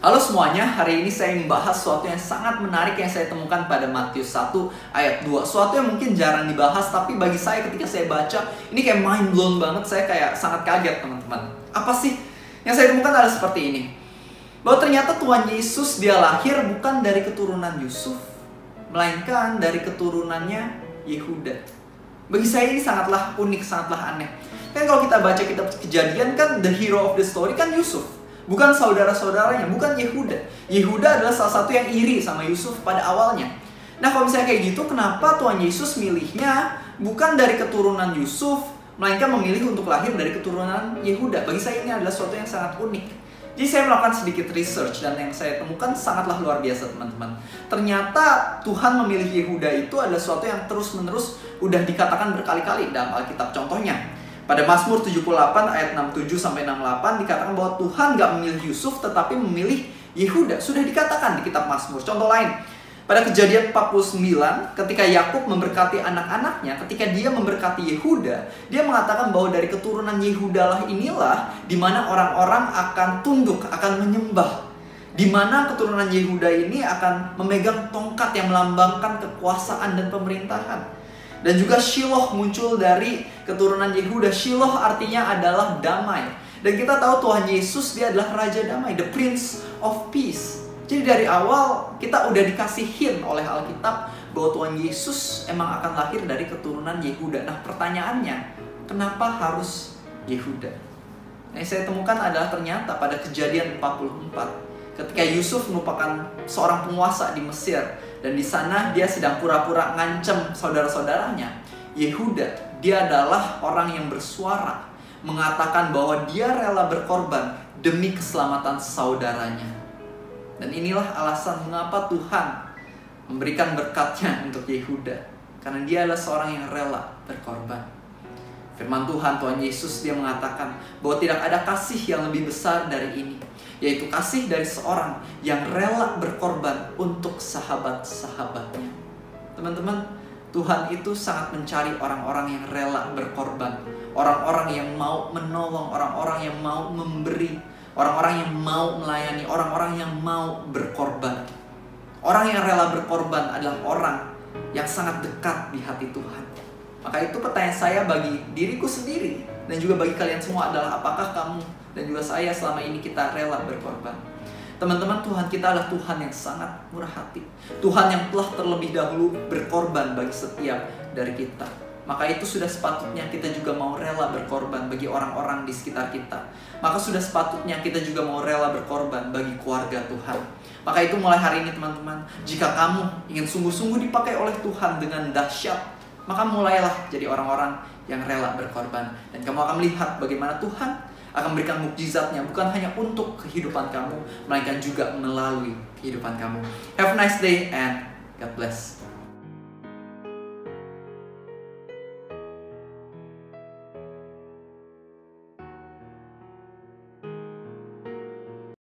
Halo semuanya, hari ini saya membahas sesuatu yang sangat menarik yang saya temukan pada Matius 1 ayat 2. Sesuatu yang mungkin jarang dibahas, tapi bagi saya ketika saya baca, ini kayak mind blown banget. Saya kayak sangat kaget teman-teman. Apa sih? Yang saya temukan adalah seperti ini. Bahwa ternyata Tuhan Yesus dia lahir bukan dari keturunan Yusuf, melainkan dari keturunannya Yehuda. Bagi saya ini sangatlah unik, sangatlah aneh. Kan kalau kita baca kitab Kejadian kan the hero of the story kan Yusuf. Bukan saudara-saudaranya, bukan Yehuda. Yehuda adalah salah satu yang iri sama Yusuf pada awalnya. Nah kalau misalnya kayak gitu, kenapa Tuhan Yesus milihnya bukan dari keturunan Yusuf, melainkan memilih untuk lahir dari keturunan Yehuda? Bagi saya ini adalah sesuatu yang sangat unik. Jadi saya melakukan sedikit research dan yang saya temukan sangatlah luar biasa teman-teman. Ternyata Tuhan memilih Yehuda itu adalah sesuatu yang terus-menerus udah dikatakan berkali-kali dalam Alkitab. Contohnya, pada Mazmur 78 ayat 67-68 dikatakan bahwa Tuhan gak memilih Yusuf tetapi memilih Yehuda. Sudah dikatakan di kitab Mazmur. Contoh lain, pada Kejadian 49 ketika Yakub memberkati anak-anaknya, ketika dia memberkati Yehuda, dia mengatakan bahwa dari keturunan Yehuda lah inilah di mana orang-orang akan tunduk, akan menyembah. Di mana keturunan Yehuda ini akan memegang tongkat yang melambangkan kekuasaan dan pemerintahan. Dan juga Shiloh muncul dari keturunan Yehuda. Shiloh artinya adalah damai. Dan kita tahu Tuhan Yesus dia adalah Raja Damai, the Prince of Peace. Jadi dari awal kita udah dikasih hint oleh Alkitab bahwa Tuhan Yesus emang akan lahir dari keturunan Yehuda. Nah pertanyaannya, kenapa harus Yehuda? Nah, yang saya temukan adalah ternyata pada Kejadian 44 ketika Yusuf merupakan seorang penguasa di Mesir. Dan di sana dia sedang pura-pura ngancem saudara-saudaranya. Yehuda, dia adalah orang yang bersuara, mengatakan bahwa dia rela berkorban demi keselamatan saudaranya. Dan inilah alasan mengapa Tuhan memberikan berkatnya untuk Yehuda. Karena dia adalah seorang yang rela berkorban. Firman Tuhan Yesus dia mengatakan bahwa tidak ada kasih yang lebih besar dari ini, yaitu kasih dari seorang yang rela berkorban untuk sahabat-sahabatnya. Teman-teman, Tuhan itu sangat mencari orang-orang yang rela berkorban, orang-orang yang mau menolong, orang-orang yang mau memberi, orang-orang yang mau melayani, orang-orang yang mau berkorban. Orang yang rela berkorban adalah orang yang sangat dekat di hati Tuhan. Maka itu pertanyaan saya bagi diriku sendiri dan juga bagi kalian semua adalah apakah kamu dan juga saya selama ini kita rela berkorban? Teman-teman, Tuhan kita adalah Tuhan yang sangat murah hati. Tuhan yang telah terlebih dahulu berkorban bagi setiap dari kita. Maka itu sudah sepatutnya kita juga mau rela berkorban bagi orang-orang di sekitar kita. Maka sudah sepatutnya kita juga mau rela berkorban bagi keluarga Tuhan. Maka itu mulai hari ini teman-teman, jika kamu ingin sungguh-sungguh dipakai oleh Tuhan dengan dahsyat, maka mulailah jadi orang-orang yang rela berkorban. Dan kamu akan melihat bagaimana Tuhan akan memberikan mukjizatnya bukan hanya untuk kehidupan kamu, melainkan juga melalui kehidupan kamu. Have a nice day and God bless.